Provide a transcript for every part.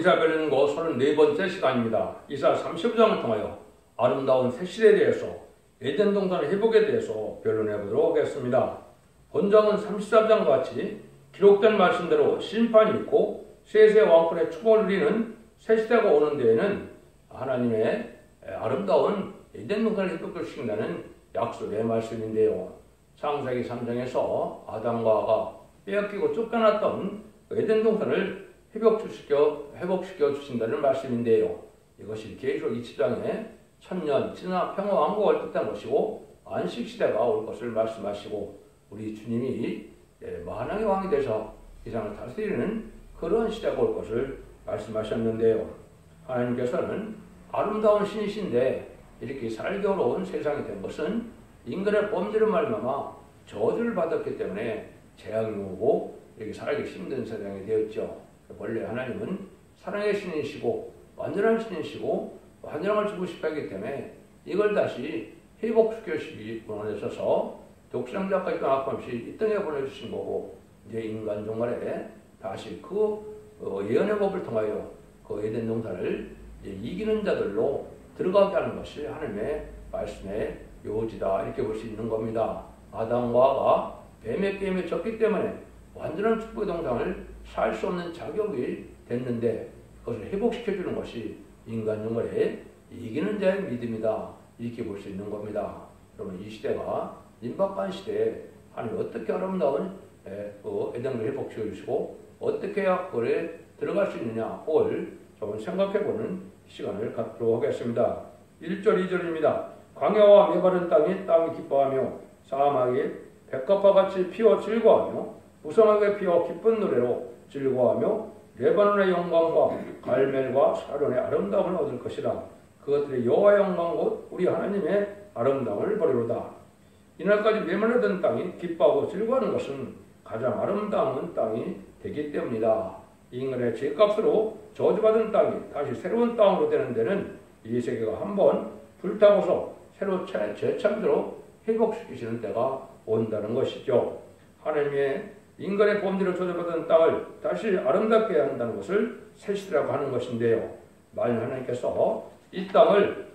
이사별는고 34번째 시간입니다. 이사 35장을 통하여 아름다운 새 시대에 대해서 에덴 동산의 회복에 대해서 변론해 보도록 하겠습니다. 본장은 33장과 같이 기록된 말씀대로 심판이 있고 셋의 왕권의 축복을 누리는 새 시대가 오는 데에는 하나님의 아름다운 에덴 동산을 회복을 시킨다는 약속의 말씀인데요. 창세기 3장에서 아담과 하와가 빼앗기고 쫓겨났던 에덴 동산을 회복시켜 주신다는 말씀인데요. 이것이 계시록 20장에 천년 진화 평화 왕국을 뜻한 것이고 안식시대가 올 것을 말씀하시고 우리 주님이 만왕의 왕이 되셔 세상을 다스리는 그런 시대가 올 것을 말씀하셨는데요. 하나님께서는 아름다운 신이신데 이렇게 살기 어려운 세상이 된 것은 인간의 범죄로 말미암아 저주를 받았기 때문에 재앙이 오고 이렇게 살기 힘든 세상이 되었죠. 원래 하나님은 사랑의 신이시고 완전한 신이시고 완전함을 주고 싶어 하기 때문에 이걸 다시 회복시키시기 원하셔서 독생자까지 아낌없이 이 땅에 보내주신 거고 이제 인간 종말에 다시 그 예언의 법을 통하여 그 에덴 동산을 이기는 자들로 들어가게 하는 것이 하나님의 말씀의 요지다 이렇게 볼 수 있는 겁니다. 아담과 하와가 뱀의 게임에 졌기 때문에 완전한 축복의 동산을 살 수 없는 자격이 됐는데 그것을 회복시켜주는 것이 인간 영혼의 이기는 자의 믿음이다 이렇게 볼 수 있는 겁니다. 그러면 이 시대가 임박한 시대에 하나님이 어떻게 아름다운 에덴을 회복시켜주시고 어떻게 해야 그에 들어갈 수 있느냐 그걸 좀 생각해보는 시간을 갖도록 하겠습니다. 1절 2절입니다. 광야와 메마른 땅이 기뻐하며 사막이 백합화 같이 피어 즐거워하며 무성하게 피어 기쁜 노래로 즐거워하며 레바논의 영광과 갈멜과 사론의 아름다움을 얻을 것이라. 그것들의 여호와의 영광 곧 우리 하나님의 아름다움을 보리로다. 이날까지 메마르던 땅이 기뻐하고 즐거워하는 것은 가장 아름다운 땅이 되기 때문이다. 인간의 죄값으로 저주받은 땅이 다시 새로운 땅으로 되는 데는 이 세계가 한번 불타고서 새로 재창조로 회복시키시는 때가 온다는 것이죠. 하나님의 인간의 범죄로 저주받은 땅을 다시 아름답게 해야 한다는 것을 새시대라고 하는 것인데요. 만일 하나님께서 이 땅을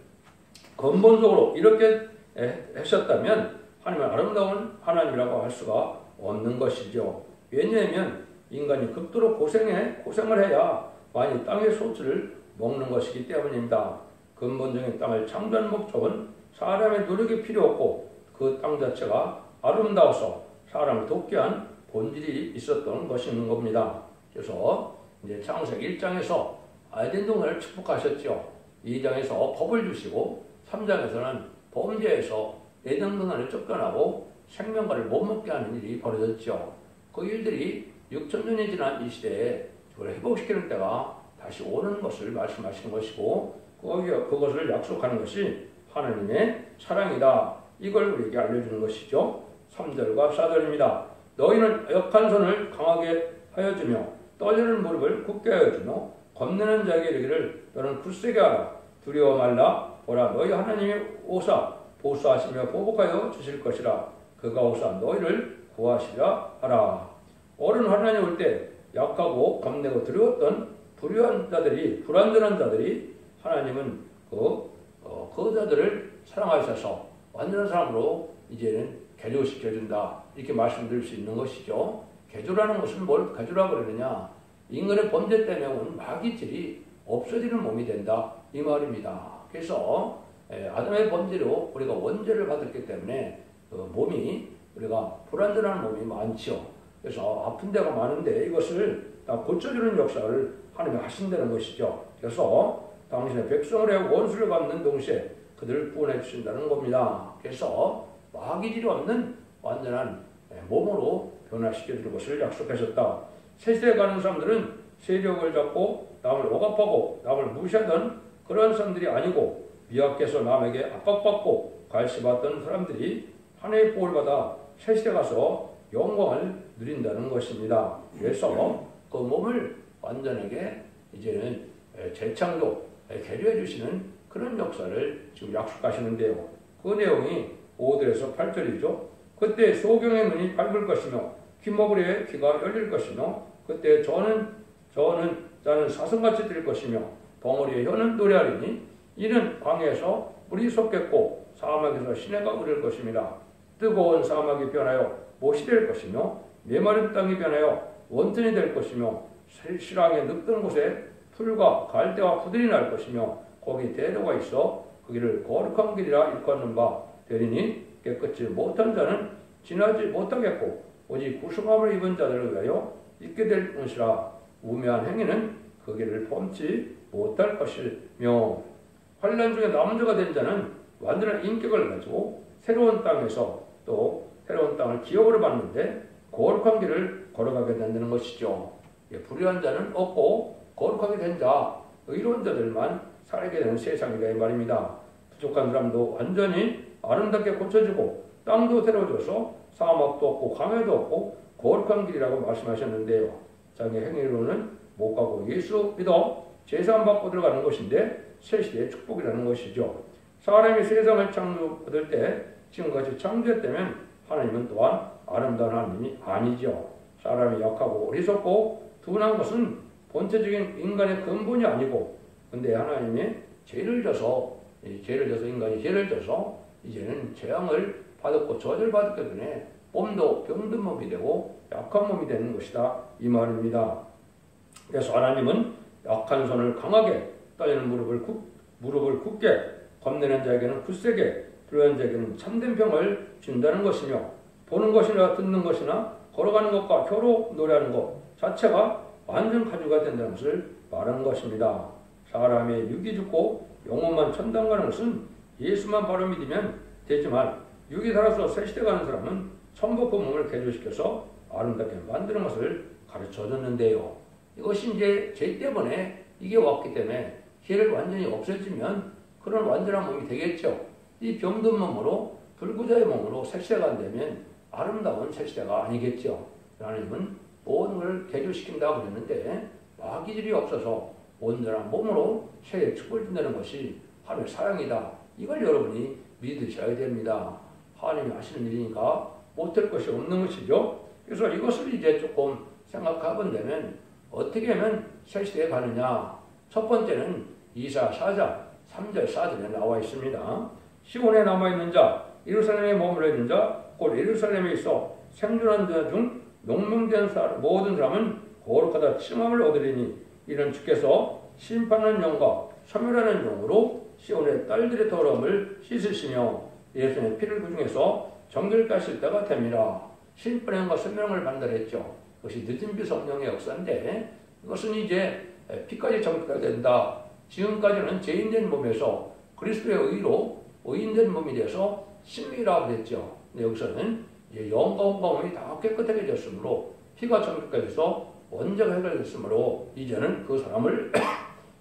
근본적으로 이렇게 하셨다면 하나님은 아름다운 하나님이라고 할 수가 없는 것이죠. 왜냐하면 인간이 극도로 고생을 해야 많이 땅의 소출을 먹는 것이기 때문입니다. 근본적인 땅을 창조한 목적은 사람의 노력이 필요 없고 그 땅 자체가 아름다워서 사람을 돕게 한 본질이 있었던 것인 겁니다. 그래서 이제 창세기 1장에서 에덴 동산을 축복하셨죠. 2장에서 법을 주시고 3장에서는 범죄에서 에덴 동산을 쫓겨나고 생명과를 못 먹게 하는 일이 벌어졌죠. 그 일들이 6,000년이 지난 이 시대에 그걸 회복시키는 때가 다시 오는 것을 말씀하시는 것이고 그것을 약속하는 것이 하나님의 사랑이다. 이걸 우리에게 알려주는 것이죠. 3절과 4절입니다. 너희는 약한 손을 강하게 하여주며 떨리는 무릎을 굳게 하여주며 겁내는 자에게 이르기를 너는 굳세게 하라. 두려워 말라. 보라 너희 하나님이 오사 보수하시며 보복하여 주실 것이라. 그가 오사 너희를 구하시라 하라. 어른 환난이 올 때 약하고 겁내고 두려웠던 불안전한 자들이 하나님은 그 자들을 사랑하셔서 완전한 사람으로 이제는 개조시켜준다. 이렇게 말씀드릴 수 있는 것이죠. 개조라는 것은 뭘 개조라고 그러느냐. 인간의 범죄 때문에 온 마귀질이 없어지는 몸이 된다. 이 말입니다. 그래서 아담의 범죄로 우리가 원죄를 받았기 때문에 몸이 우리가 불완전한 몸이 많지요. 그래서 아픈 데가 많은데 이것을 다 고쳐주는 역사를 하나님이 하신다는 것이죠. 그래서 당신의 백성을 해 원수를 갚는 동시에 그들을 구원해 주신다는 겁니다. 그래서 마귀질이 없는 완전한 몸으로 변화시켜주는 것을 약속하셨다. 세세에 가는 사람들은 세력을 잡고 남을 억압하고 남을 무시하던 그런 사람들이 아니고 미약해서 남에게 압박받고 갈시받던 사람들이 하나님의 복을 받아 세시대 가서 영광을 누린다는 것입니다. 그래서 그 몸을 완전하게 이제는 재창조, 개조해 주시는 그런 역사를 지금 약속하시는데요. 그 내용이 5절에서 8절이죠. 그때 소경의 눈이 밝을 것이며 귀머거리의 귀가 열릴 것이며 그때 저는 자는 사슴같이 될 것이며 덩어리의 혀는 노래하리니 이는 광야에서 물이 솟겠고 사막에서 시내가 우릴 것입니다. 뜨거운 사막이 변하여 못이 될 것이며 메마른 땅이 변하여 원천이 될 것이며 실황에 늙던 곳에 풀과 갈대와 푸들이 날 것이며 거기 대로가 있어 거기를 거룩한 길이라 일컫는 바 되리니 깨끗이 못한 자는 지나지 못하겠고 오직 구속함을 입은 자들을 위하여 있게 될 것이라. 우매한 행위는 그 길을 범치 못할 것이며 환난 중에 남은 자가 된 자는 완전한 인격을 가지고 새로운 땅에서 또 새로운 땅을 기업으로 받는데 거룩한 길을 걸어가게 된다는 것이죠. 불의한 자는 없고 거룩하게 된 자, 의로운 자들만 살게 되는 세상이다 이 말입니다. 부족한 사람도 완전히 아름답게 고쳐지고 땅도 새로워져서 사막도 없고 광야도 없고 거룩한 길이라고 말씀하셨는데요. 자기 행위로는 못 가고 예수 믿어 제사함 받고 들어가는 것인데 새시대의 축복이라는 것이죠. 사람이 세상을 창조받을 때 지금같이 창조했다면 하나님은 또한 아름다운 하나님이 아니죠. 사람이 약하고 어리석고 둔한 것은 본체적인 인간의 근본이 아니고 근데 하나님이 죄를 져서 인간이 죄를 져서 이제는 재앙을 받았고 저주받았기 때문에 몸도 병든 몸이 되고 약한 몸이 되는 것이다 이 말입니다. 그래서 하나님은 약한 손을 강하게 떨리는 무릎을 굳게 겁내는 자에게는 굳세게 불의한 자에게는 참된 평을 준다는 것이며 보는 것이나 듣는 것이나 걸어가는 것과 혀로 노래하는 것 자체가 완전 가주가 된다는 것을 말하는 것입니다. 사람의 육이 죽고 영혼만 천당 가는 것은 예수만 바로 믿으면 되지만 육이 살아서 새시대 가는 사람은 천복고 몸을 개조시켜서 아름답게 만드는 것을 가르쳐 줬는데요. 이것이 이제 죄 때문에 이게 왔기 때문에 죄를 완전히 없애지면 그런 완전한 몸이 되겠죠. 이 병든 몸으로 불구자의 몸으로 새시대가 안 되면 아름다운 새시대가 아니겠죠. 하나님은 모든 걸 개조시킨다고 그랬는데 마귀질이 없어서 온전한 몸으로 새해 축복을 준다는 것이 하나님의 사랑이다. 이걸 여러분이 믿으셔야 됩니다. 하나님이 하시는 일이니까 못할 것이 없는 것이죠. 그래서 이것을 이제 조금 생각해 본다면 어떻게 하면 새시대에 가느냐. 첫 번째는 이사 4장 3절 4절에 나와 있습니다. 시온에 남아있는 자, 예루살렘에 머물러 있는 자, 곧 예루살렘에 있어 생존한 자 중 용명된 모든 사람은 거룩하다 칭함을 얻으리니 이는 주께서 심판하는 영과 소멸하는 영으로 시온의 딸들의 더러움을 씻으시며 예수님의 피를 그 중에서 정결케 하실 때가 됨이라. 심판의 영과 소멸을 받는다랬죠. 그것이 늦은 비 성령의 역사인데 이것은 이제 피까지 정결케 된다. 지금까지는 죄인된 몸에서 그리스도의 의로 의인된 몸이 돼서 신비라고 그랬죠. 근데 여기서는 이제 영과 혼과 몸이 다 깨끗하게 됐으므로 피가 정결케 돼서 원죄가 해결됐으므로 이제는 그 사람을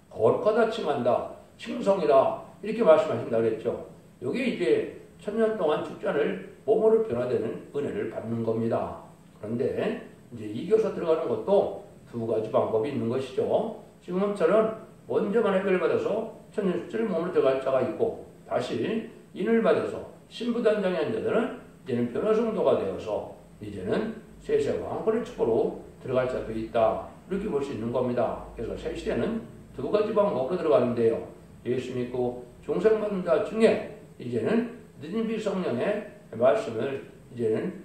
거룩하다 칭한다. 칭송이다. 이렇게 말씀하신다 그랬죠. 이게 이제 천년 동안 축전을 몸으로 변화되는 은혜를 받는 겁니다. 그런데 이제 이겨서 들어가는 것도 두 가지 방법이 있는 것이죠. 지금처럼 먼저만 해결받아서 천년 축전을 몸으로 들어갈 자가 있고 다시 인을 받아서 신부단장의 환자들은 이제는 변화성도가 되어서 이제는 세세 왕권의 축복으로 들어갈 자도 있다. 이렇게 볼 수 있는 겁니다. 그래서 새 시대는 두 가지 방법으로 들어가는데요. 예수 믿고 중생받는 자 중에 이제는 늦은 비 성령의 말씀을 이제는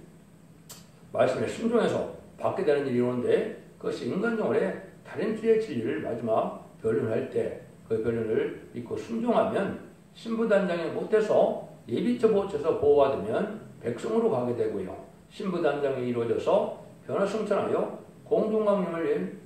말씀에 순종해서 받게 되는 일이 오는데 그것이 인간적으로의 다른 주의 진리를 마지막 변론할 때 그 변론을 믿고 순종하면 신부단장이 못해서 예비처 보호처에서 보호받으면 백성으로 가게 되고요. 신부단장이 이루어져서 변화성천하여 공동강림을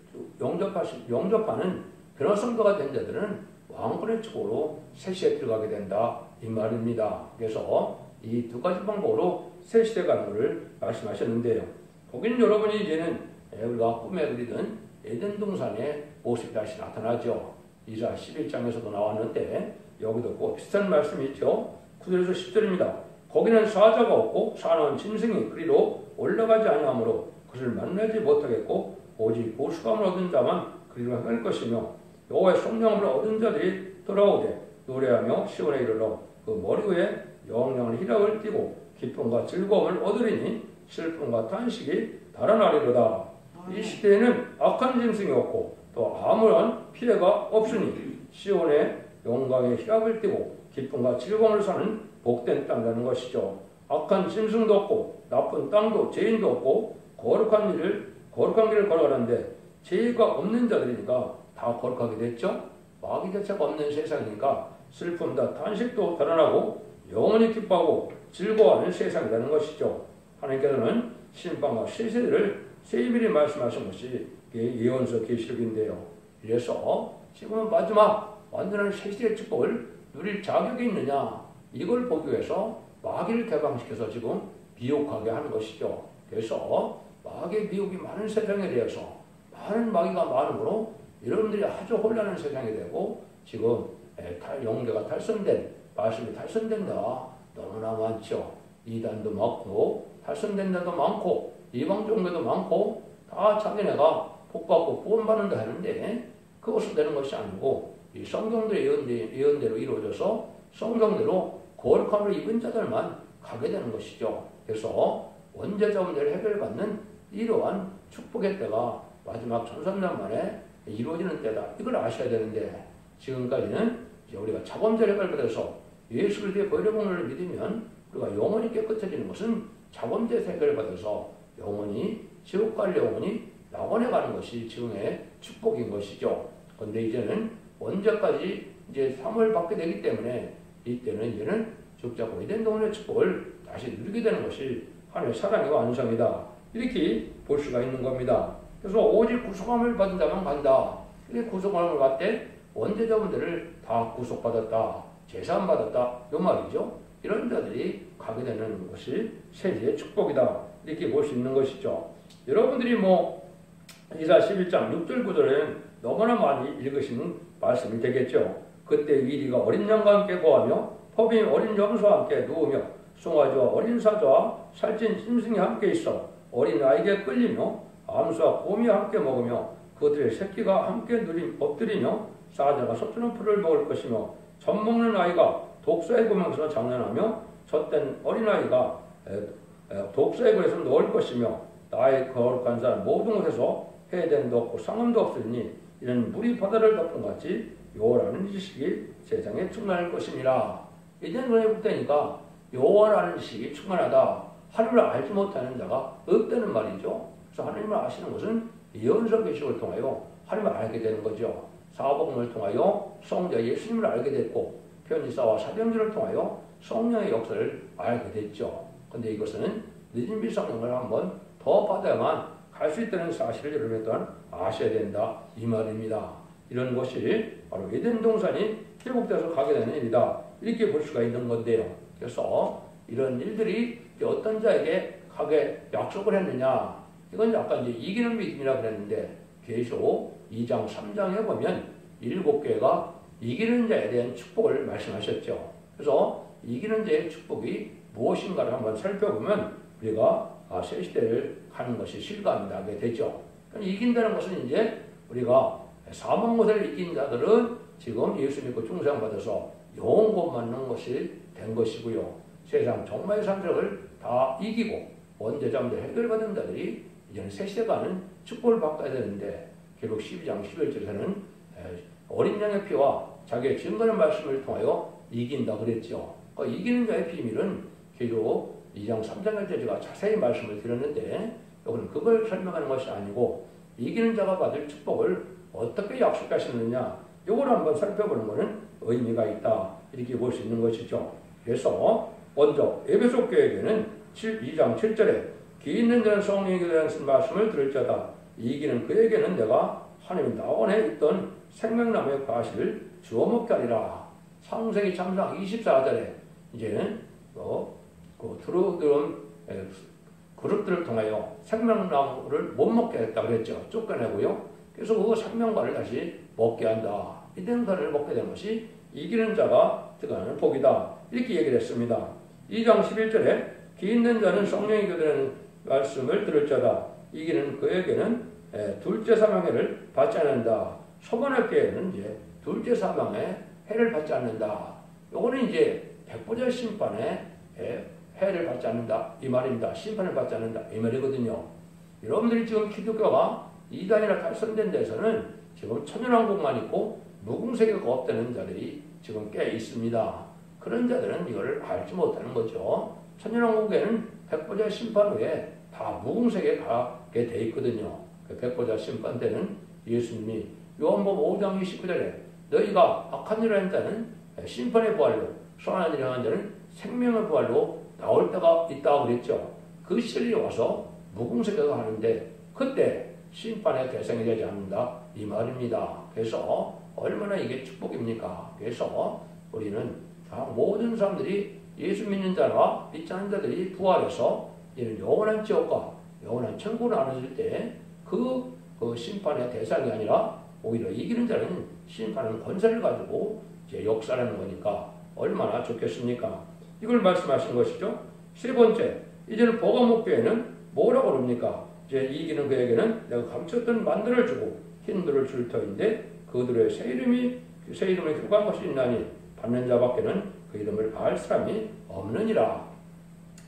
영접하는 변화성도가 된 자들은 왕권의 축복으로 새시대에 들어가게 된다. 이 말입니다. 그래서 이 두 가지 방법으로 새시대 가는 것을 말씀하셨는데요. 거기는 여러분이 이제는 우리가 꿈에 그리던 에덴 동산의 모습이 다시 나타나죠. 이사 11장에서도 나왔는데 여기도 꼭 비슷한 말씀이 있죠. 9절에서 10절입니다. 거기는 사자가 없고 사나운 짐승이 그리로 올라가지 아니하므로 그것을 만나지 못하겠고 오직 보수감을 얻은 자만 그리로 행할 것이며 여호와의 성령을 얻은 자들이 돌아오되 노래하며 시온에 이르러 그 머리 위에 영영한 희락을 띠고 기쁨과 즐거움을 얻으리니 슬픔과 탄식이 달아나리로다. 이 시대에는 악한 짐승이 없고 또 아무런 피해가 없으니 시온의 영광의 희락을 띠고 기쁨과 즐거움을 사는 복된 땅이라는 것이죠. 악한 짐승도 없고 나쁜 땅도 죄인도 없고 거룩한 길을 걸어가는데 죄가 없는 자들이니까 다 거룩하게 됐죠. 마귀 자체가 없는 세상이니까 슬픔도 탄식도 드러나고 영원히 기뻐하고 즐거워하는 세상이라는 것이죠. 하나님께서는 심판과 세세를 세밀히 말씀하신 것이 예언서 계시록인데요. 그래서 지금은 마지막 완전한 세시의 축복을 누릴 자격이 있느냐, 이걸 보기 위해서 마귀를 개방시켜서 지금 미혹하게 하는 것이죠. 그래서 마귀의 미혹이 많은 세상에 대해서 많은 마귀가 많으므로 여러분들이 아주 혼란한 세상이 되고 지금 영계가 탈선된, 말씀이 탈선된 데가 너무나 많죠. 이단도 많고 탈선된 데도 많고 이방 종교도 많고 다 자기네가 복받고 구원받는다 하는데 그것으로 되는 것이 아니고 이 성경들의 예언대로 이루어져서 성경대로 거룩함을 입은 자들만 가게 되는 것이죠. 그래서 원죄자 문제를 해결받는 이러한 축복의 때가 마지막 1300년 만에 이루어지는 때다. 이걸 아셔야 되는데 지금까지는 이제 우리가 자범죄를 해결받아서 예수 그리스도의 보혈의 믿으면 우리가 영원히 깨끗해지는 것은 자범죄에서 해결받아서 영원히 지옥 갈 영원히 낙원에 가는 것이 지금의 축복인 것이죠. 그런데 이제는 언제까지 이제 상을 받게 되기 때문에 이때는 이제는 죽자고 이된 동안의 축복을 다시 누리게 되는 것이 하나님의 사랑의 완성이다. 이렇게 볼 수가 있는 겁니다. 그래서 오직 구속함을 받은 자만 간다. 이렇게 구속함을 받되 원죄자분들을 다 구속받았다. 제사함받았다. 이 말이죠. 이런 자들이 가게 되는 것이 세계의 축복이다. 이렇게 볼 수 있는 것이죠. 여러분들이 이사 11장 6절 9절에는 너무나 많이 읽으시는 말씀이 되겠죠. 그때 위리가 어린 양과 함께 거하며 법이 어린 염소와 함께 누우며 송아지와 어린 사자와 살찐 짐승이 함께 있어 어린 아이에게 끌리며 암수와 곰이 함께 먹으며 그들의 새끼가 함께 엎드리며 사자가 섭주는 풀을 먹을 것이며 젖 먹는 아이가 독사의 구멍에서 장난하며 젖된 어린아이가 독사의 굴에서 넣을 것이며 나의 거룩한 자는 모든 곳에서 해됨도 없고 상함도 없으니 이는 물이 바다를 덮은 같이 여호와라는 지식이 세상에 충만할 것이니라. 이제는 그렇게 되니까 여호와라는 지식이 충만하다. 하나님을 알지 못하는 자가 없다는 말이죠. 그래서 하나님을 아시는 것은 예언서 계시록을 통하여 하나님을 알게 되는 거죠. 사복음을 통하여 성자 예수님을 알게 됐고 편지사와 사병들을 통하여 성령의 역사를 알게 됐죠. 그런데 이것은 늦은 비성령을 한번 더 받아야만 갈 수 있다는 사실을 여러분 또한 아셔야 된다. 이 말입니다. 이런 것이 바로 에덴 동산이 회복돼서 가게 되는 일이다. 이렇게 볼 수가 있는 건데요. 그래서 이런 일들이 어떤 자에게 가게 약속을 했느냐. 이건 아까 이제 이기는 믿음이라고 그랬는데 계시록 2장 3장에 보면 7개가 이기는 자에 대한 축복을 말씀하셨죠. 그래서 이기는 자의 축복이 무엇인가를 한번 살펴보면 우리가 새 시대를 가는 것이 실감나게 되죠. 이긴다는 것은 이제 우리가 사망 못을 이긴 자들은 지금 예수 믿고 중생받아서 영원 구원받는 것이 된 것이고요. 세상 정말 산적을 다 이기고 원죄자문제 해결받은 자들이 이제는 새 시대 가는 축복을 받아야 되는데 결국 12장 11절에서는 어린 양의 피와 자기의 증거하는 말씀을 통하여 이긴다 그랬죠. 그러니까 이기는 자의 비밀은 결국 2장 3장까지 제가 자세히 말씀을 드렸는데 여기는 그걸 설명하는 것이 아니고 이기는 자가 받을 축복을 어떻게 약속하셨느냐 이걸 한번 살펴보는 것은 의미가 있다. 이렇게 볼 수 있는 것이죠. 그래서 먼저 에베소 교회에게는 2장 7절에 기 있는 자는 성령에게 대한 말씀을 들을 자다. 이기는 그에게는 내가 하나님 낙원에 있던 생명나무의 과실을 주워 먹게 하리라. 창세기 3장 24절에 이제는 들어온 그룹들을 통하여 생명나무를 못 먹게 했다고 했죠. 쫓겨내고요. 그래서 그 생명과를 다시 먹게 한다. 이 생선을 먹게 된 것이 이기는 자가 들어가는 복이다. 이렇게 얘기를 했습니다. 2장 11절에 기 있는 자는 성령이 교되는 말씀을 들을 자다. 이기는 그에게는 둘째 사망의 해를 받지 않는다. 소반의 교회는 이제 둘째 사망의 해를 받지 않는다. 요거는 이제 백보자 심판의 해를 받지 않는다. 이 말입니다. 심판을 받지 않는다. 이 말이거든요. 여러분들이 지금 기독교가 이단이나 탈선된 데서는 지금 천연왕국만 있고 무궁세계가 없다는 자들이 지금 꽤 있습니다. 그런 자들은 이걸 알지 못하는 거죠. 천연왕국에는 백보자 심판 후에 다 무궁세계에 가게 돼 있거든요. 그 백보자 심판 때는 예수님이 요한복음 5장 29절에 너희가 악한 일을 한 자는 심판의 부활로, 선한 일을 한 자는 생명의 부활로 나올 때가 있다고 그랬죠. 그 시절이 와서 무궁세계가 하는데 그때 심판의 대상이 되지 않는다 이 말입니다. 그래서 얼마나 이게 축복입니까? 그래서 우리는 모든 사람들이 예수 믿는 자와 믿지 않는 자들이 부활해서 이런 영원한 지옥과 영원한 천국을 나눠질 때 그 심판의 대상이 아니라 오히려 이기는 자는 심판은 권세를 가지고 이제 역사하는 거니까 얼마나 좋겠습니까? 이걸 말씀하신 것이죠. 세 번째, 이제는 보감목교회는 뭐라고 그럽니까? 이제 이기는 그에게는 내가 감췄던 만들을 주고 흰돌을 줄 터인데 그들의 새 이름을 휴가한 것이 있나니 받는 자밖에는 그 이름을 알 사람이 없느니라.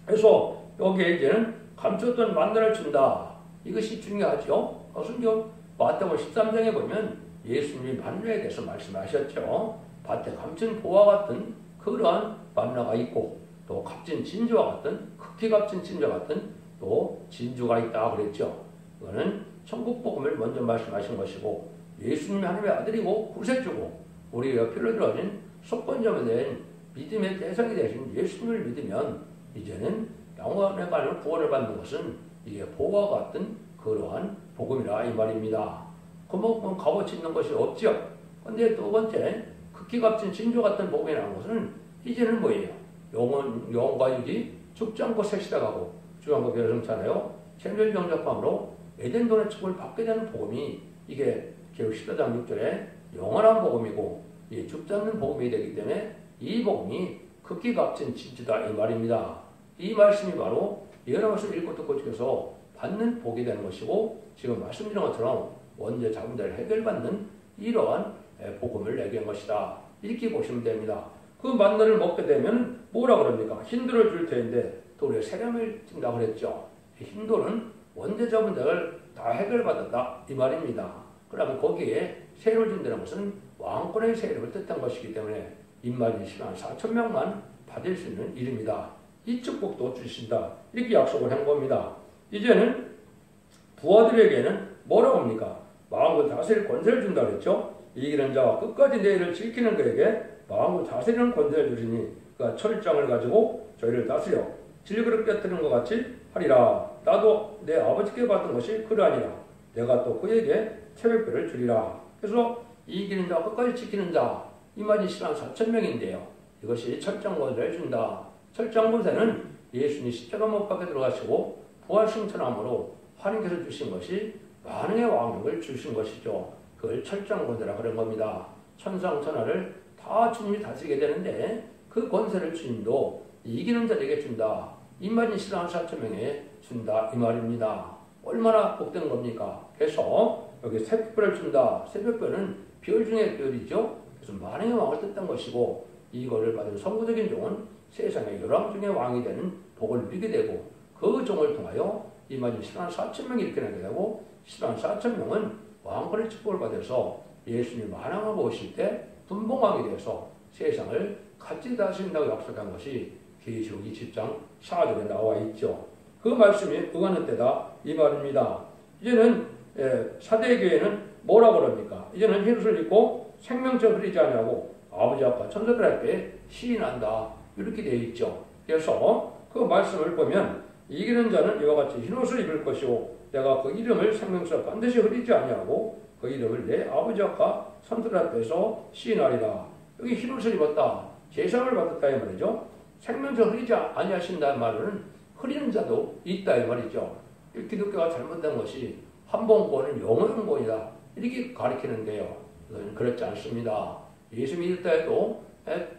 그래서 여기에 이제는 감췄던 만들을 준다. 이것이 중요하죠. 성경 마태복음 13장에 보면 예수님이 만나에 대해서 말씀하셨죠. 밭에 감춘 보와 같은 그러한 만나가 있고 또 값진 진주와 같은 극히 값진 진주와 같은 또 진주가 있다 그랬죠. 이거는 천국 복음을 먼저 말씀하신 것이고 예수님이 하나님의 아들이고 구세주고 우리가 피로 들어진 속건자가 된 믿음의 대상이 되신 예수님을 믿으면 이제는 영원에 가는 구원을 받는 것은 이게 보와 같은 그러한 복음이라 이 말입니다. 그만큼 값어치 있는 것이 없죠. 그런데 두 번째 극히 값진 진주 같은 복음이라는 것은 이제는 뭐예요? 영혼과 육이 죽지 않고 색시다가고 주양과 결성차나요? 생존정작함으로 에덴동의 축복을 받게 되는 복음이 이게 계속 14장 6절에 영원한 복음이고 죽지 않는 복음이 되기 때문에 이 복음이 극히 값진 진주다 이 말입니다. 이 말씀이 바로 예언의 말씀 읽고 듣고 지켜서 받는 복이 되는 것이고 지금 말씀드린 것처럼 원죄 자문자를 해결받는 이러한 복음을 내게 한 것이다. 이렇게 보시면 됩니다. 그 만나를 먹게 되면 뭐라 그럽니까? 흰돌을 줄 텐데 돌에 세рем을 준다고 그랬죠. 흰돌은 원죄 자문자를 다 해결받았다 이 말입니다. 그러면 거기에 세를 준다는 것은 왕권의 세력을 뜻한 것이기 때문에 입만이 104,000명만 받을 수 있는 이름이다. 이 축복도 주신다. 이렇게 약속을 한 겁니다. 이제는 부하들에게는 뭐라고 합니까? 마음과 다스릴 권세를 준다 그랬죠. 이기는 자와 끝까지 내 일을 지키는 그에게 마음과 다스리는 권세를 주시니 그가 철장을 가지고 저희를 다스려 질그릇 깨뜨리는 것 같이 하리라. 나도 내 아버지께 받은 것이 그러하니라. 내가 또 그에게 새벽별을 주리라. 그래서 이기는 자와 끝까지 지키는 자 이 말이 104,000명인데요. 이것이 철장 권세를 준다. 철장 권세는 예수님이 십자가 못 박혀 들어가시고 부활 승천함으로 하나님께서 주신 것이 만왕의 왕력을 주신 것이죠. 그걸 철장 권세라 그런 겁니다. 천상 천하를 다 주님이 다스리게 되는데 그 권세를 주님도 이기는 자에게 준다. 이 말이 104,000명에 준다 이 말입니다. 얼마나 복된 겁니까? 그래서 여기 새벽별을 준다. 새벽별은 별 중에 별이죠. 그래서 만왕의 왕을 뜻한 것이고 이거를 받은 선구적인 종은 세상의 열왕 중의 왕이 되는 복을 누리게 되고 그 종을 통하여 이 말이 104,000명이 이렇게 나게 되고 104,000명은 왕권의 축복을 받아서 예수님 만왕하고 오실 때 분봉왕이 되어서 세상을 같이 다스린다고 약속한 것이 계시록 20장 4절에 나와 있죠. 그 말씀이 응하는 때다 이 말입니다. 이제는 사대교회는 뭐라고 그럽니까? 이제는 흰옷을 입고 생명처 흐리지 아니하고 아버지 아빠 천사들 앞에 시인한다 이렇게 되어 있죠. 그래서 그 말씀을 보면 이기는 자는 이와 같이 흰옷을 입을 것이고 내가 그 이름을 생명처 반드시 흐리지 아니하고 그 이름을 내 아버지 아빠 천사들 앞에서 시인하리라. 여기 흰옷을 입었다. 제상을 받았다 이 말이죠. 생명처 흐리지 아니하신다는 말은 흐리는 자도 있다 이 말이죠. 기독교가 잘못된 것이 한번권은 영원한 권이다 이렇게 가르치는데요. 그건 그렇지 않습니다. 예수 믿을 때에도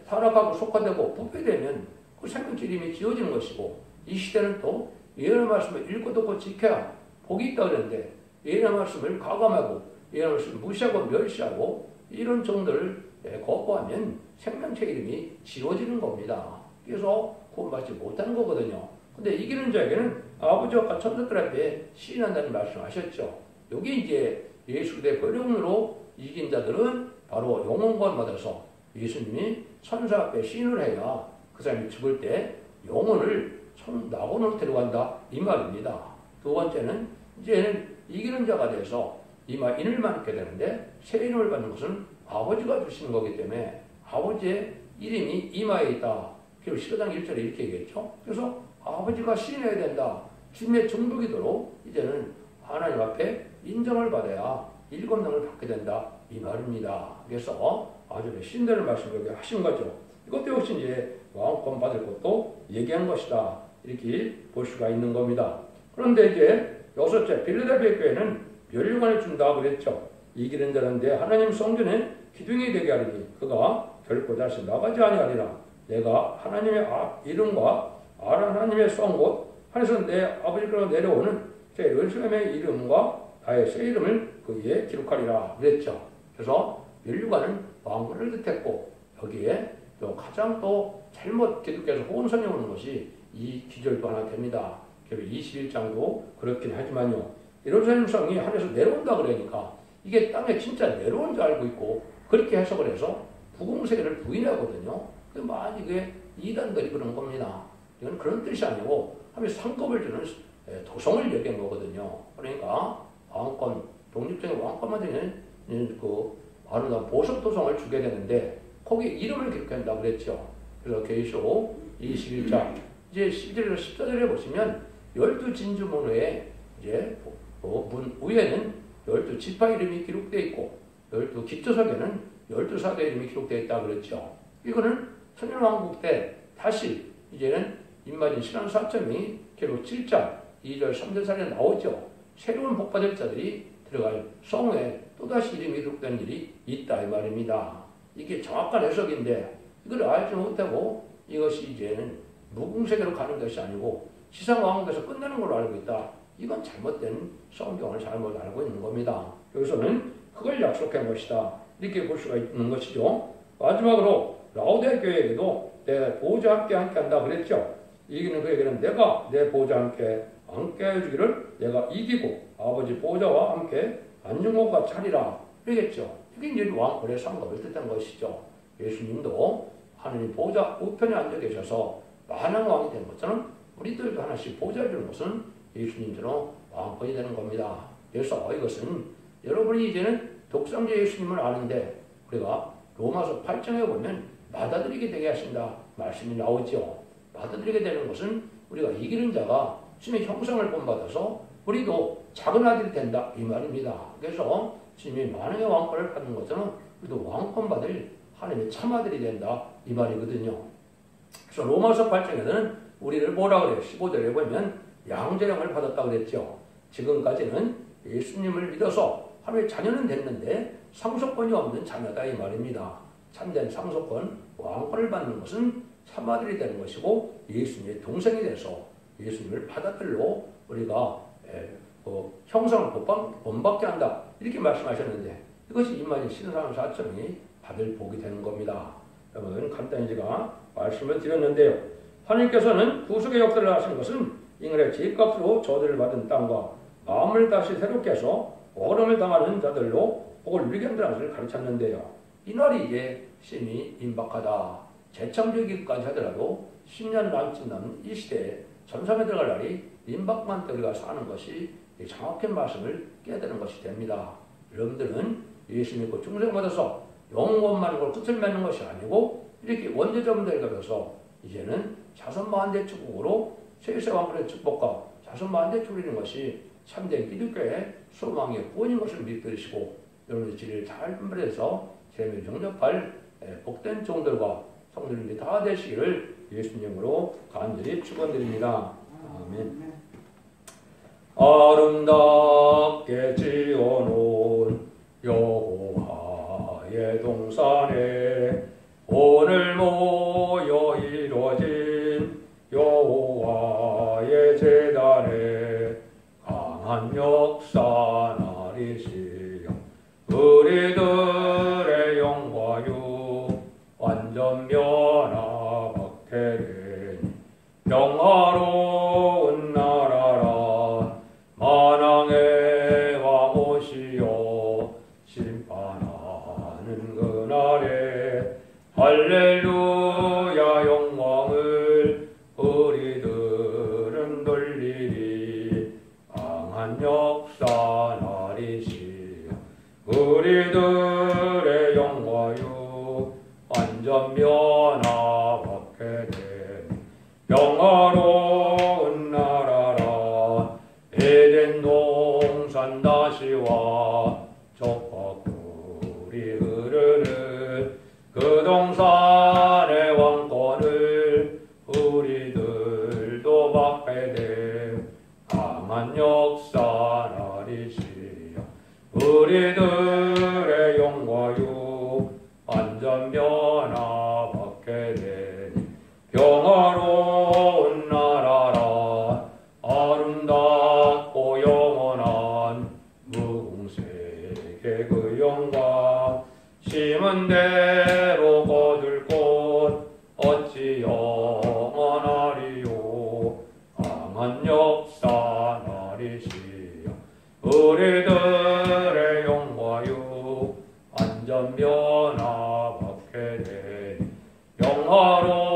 타락하고 속화되고 부패되면 그 생명체 이름이 지어지는 것이고 이 시대는 또 예언의 말씀을 읽고 듣고 지켜야 복이 있다 그랬는데 예언의 말씀을 가감하고 예언의 말씀을 무시하고 멸시하고 이런 정도를 거부하면 생명체 이름이 지워지는 겁니다. 그래서 구원받지 못하는 거거든요. 근데 이기는 자에게는 아버지와 천사들 앞에 시인한다는 말씀하셨죠. 여기 이제 예수 그리스도의 보혈로 이긴 자들은 바로 영원권 받아서 예수님이 천사 앞에 시인을 해야 그 사람이 죽을 때 영혼을 낙원으로 데려간다 이 말입니다. 두 번째는 이제는 이기는 자가 돼서 이마 인을 받게 되는데 새 이름을 받는 것은 아버지가 주시는 거기 때문에 아버지의 이름이 이마에 있다. 그리고 시가장 1절에 이렇게 얘기했죠. 그래서 아버지가 시인해야 된다. 주님의 정복이도록 이제는 하나님 앞에 인정을 받아야 일권능을 받게 된다 이 말입니다. 그래서 아주 신대를 말씀을 하신 거죠. 이것도 역시 이제 왕권 받을 것도 얘기한 것이다 이렇게 볼 수가 있는 겁니다. 그런데 이제 여섯째 빌라델비아 교회는 면류관을 준다 그랬죠. 이기는 자는데 하나님 성전에 기둥이 되게 하리니 그가 결코 다시 나가지 아니하리라. 내가 하나님의 이름과 하나님의 성곳 하늘에서 내 아버지께로 내려오는 제 예루살렘의 이름과 나의 새 이름을 거기에 기록하리라 그랬죠. 그래서 면류관은 왕권을 뜻했고 여기에 또 가장 또 잘못 기독교에서 혼선이 오는 것이 이 기절도 하나 됩니다. 21장도 그렇긴 하지만요. 예루살렘 성이 하늘에서 내려온다 그러니까 이게 땅에 진짜 내려온 줄 알고 있고 그렇게 해석을 해서 부흥세계를 부인하거든요. 이게 이단들이 그런 겁니다. 이건 그런 뜻이 아니고 하면 상급을 주는 도성을 얘기한 거거든요. 그러니까 왕권, 독립적인 왕권만 되는 그 아름다운 보석 도성을 주게 되는데 거기에 이름을 기록한다 그랬죠. 그래서 계시록 21장 이제 11절에서 14절에 보시면 12진주문호에 이제 문 위에는 12지파 이름이 기록되어 있고 12기초석에는 12사도 이름이 기록되어 있다 그랬죠. 이거는 천년왕국 때 다시 이제는 임마진 신앙 4점이 결국 7장 2절 3절 살에 나오죠. 새로운 복받을 자들이 들어갈 성에 또다시 이름이 기록된 일이 있다 이 말입니다. 이게 정확한 해석인데 이걸 알지 못하고 이것이 이제는 무궁세계로 가는 것이 아니고 지상왕국에서 끝나는 걸로 알고 있다. 이건 잘못된 성경을 잘못 알고 있는 겁니다. 여기서는 그걸 약속한 것이다. 이렇게 볼 수가 있는 것이죠. 마지막으로 라오디아 교회에게도 내 보호자와 함께 한다 그랬죠. 이기는 그에게는 내가 내 보호자와 함께 해주기를 내가 이기고 아버지 보호자와 함께 안중목과 차리라 그러겠죠. 이게 이제 왕권의 상급을 뜻한 것이죠. 예수님도 하느님 보호자 우편에 앉아 계셔서 만왕 왕이 된 것처럼 우리들도 하나씩 보호자를 주는 것은 예수님처럼 왕권이 되는 겁니다. 그래서 이것은 여러분이 이제는 독생자 예수님을 아는데 우리가 로마서 8장에 보면 받아들이게 되게 하신다 말씀이 나오죠. 받아들이게 되는 것은 우리가 이기는 자가 주님의 형상을 본받아서 우리도 작은 아들이 된다 이 말입니다. 그래서 주님이 만왕의 왕권을 받는 것처럼 우리도 왕권 받을 하나님의 참아들이 된다 이 말이거든요. 그래서 로마서 8장에는 우리를 뭐라 그래요? 15절에 보면 양자령을 받았다 그랬죠. 지금까지는 예수님을 믿어서 하나님의 자녀는 됐는데 상속권이 없는 자녀다 이 말입니다. 참된 상속권, 왕권을 받는 것은 참아들이 되는 것이고 예수님의 동생이 돼서 예수님을 받아들로 우리가 형상을 본받게 한다 이렇게 말씀하셨는데 이것이 임마진 신상 4점이 받을 복이 되는 겁니다. 여러분 간단히 제가 말씀을 드렸는데요. 하나님께서는 구속의 역사를 하신 것은 인간의 죄값으로 저주를 받은 땅과 마음을 다시 새롭게 해서 어려움을 당하는 자들로 복을 누리게 한다는 것을 가르쳤는데요. 이 날이 이제 심히 임박하다. 재창조기까지 하더라도 10년 남짓 남은 이 시대에 전삼에 들어갈 날이 임박만 때 우리가 사는 것이 정확한 말씀을 깨달은 것이 됩니다. 여러분들은 예수 믿고 중생받아서 영원만 걸 끝을 맺는 것이 아니고 이렇게 원죄자분들에 가서 이제는 자손만대 축복으로 세세왕권의 축복과 자손만대 축복이는 것이 참된 기독교의 소망의 구원인 것을 믿으시고 여러분의 지를 잘 분별해서 재미를 영접할 복된 종들과 성도님들이 다 되시기를 예수님으로 간절히 축원드립니다. 아멘. 아름답게 지어놓은 여호와의 동산에 오늘 모여 이루어진 여호와의 제단에 강한 역사 나리시여 우리들의 영과유 완전 변화받게 되니 평화로운 나라라 만왕의 왕 오시어 할렐루야 영광을 우리들은 돌리리. 강한 역사 나리시여 우리들의 영광요 완전 변화받게 된 영화로운 나라라. 에덴 동산 다시와 적과 꿀이 흐르는 그 동산의 왕권을 우리들도 받게 된 강한 역사 나리시여 우리들의 영광요 완전 변화받게 된 평화로운 나라라. 아름답고 영원한 무궁색의 그 영광 심은 대로 거둘 곳 어찌 영원하리요. 강한 역사 나리시여 우리들의 영광요 완전 변화받게 된 영화로